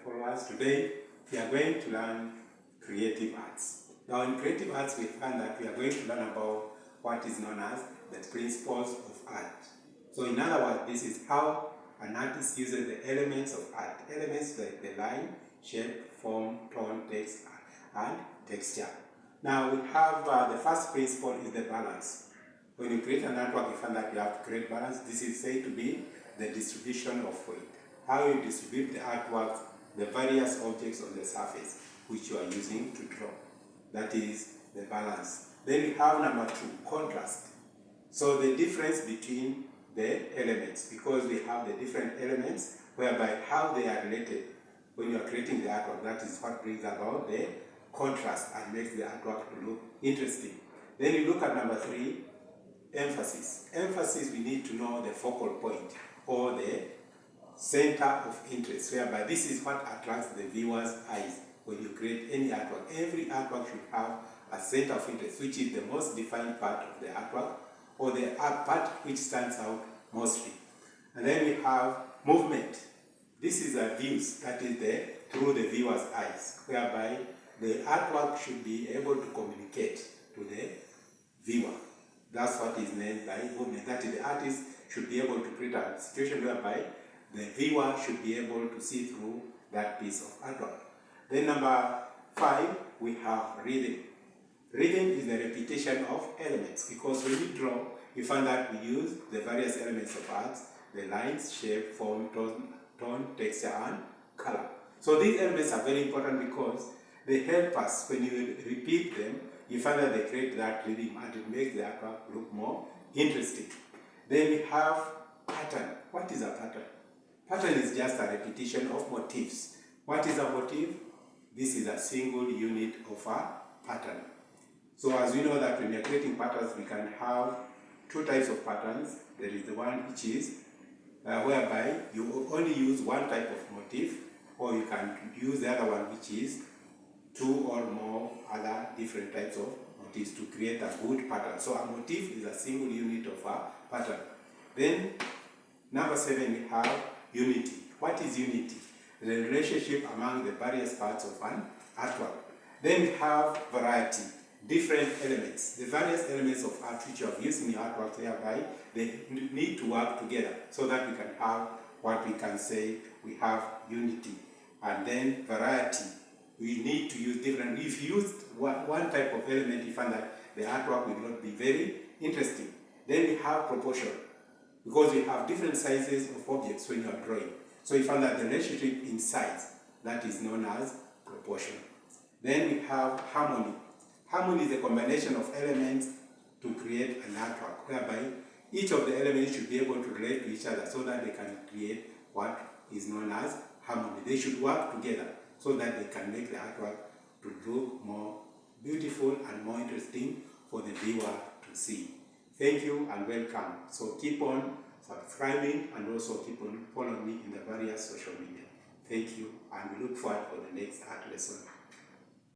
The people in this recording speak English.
followers. Today we are going to learn creative arts. Now in creative arts we find that we are going to learn about what is known as the principles of art. So in other words, this is how an artist uses the elements of art. Elements like the line, shape, form, tone, text, and texture. Now we have the first principle is the balance. When you create an artwork, you find that you have to create balance. This is said to be the distribution of weight. How you distribute the artwork, the various objects on the surface which you are using to draw. That is the balance. Then we have number 2, contrast. So the difference between the elements, because we have the different elements whereby how they are related when you are creating the artwork, that is what brings about the contrast and makes the artwork to look interesting. Then you look at number 3, emphasis. Emphasis, we need to know the focal point or the center of interest, whereby this is what attracts the viewer's eyes when you create any artwork. Every artwork should have a center of interest, which is the most defined part of the artwork, or the part which stands out mostly. And then we have movement. This is a views, that is through the viewer's eyes, whereby the artwork should be able to communicate to the viewer. That's what is meant by movement. That is, the artist should be able to create a situation whereby the viewer should be able to see through that piece of artwork. Then number 5, we have rhythm. Rhythm is the repetition of elements, because when you draw, you find that we use the various elements of art, the lines, shape, form, tone, texture, and color. So these elements are very important because they help us. When you repeat them, you find that they create that rhythm and it makes the artwork look more interesting. Then we have pattern. What is a pattern? Pattern is just a repetition of motifs. What is a motif? This is a single unit of a pattern. So as we know that when we are creating patterns, we can have 2 types of patterns. There is the one which is whereby you only use one type of motif, or you can use the other one which is 2 or more other different types of motifs to create a good pattern. So a motif is a single unit of a pattern. Then number 7, we have unity. What is unity? The relationship among the various parts of an artwork. Then we have variety, different elements. The various elements of art which you have used in your artwork, whereby they need to work together so that we can have what we can say we have unity. And then variety. We need to use different. If you use one type of element, you find that the artwork will not be very interesting. Then we have proportion, because we have different sizes of objects when you are drawing. So you find that the relationship in size, that is known as proportion. Then we have harmony. Harmony is a combination of elements to create an artwork, whereby each of the elements should be able to relate to each other so that they can create what is known as harmony. They should work together so that they can make the artwork to look more beautiful and more interesting for the viewer to see. Thank you and welcome. So keep on subscribing and also keep on following me in the various social media. Thank you, and we look forward for the next art lesson.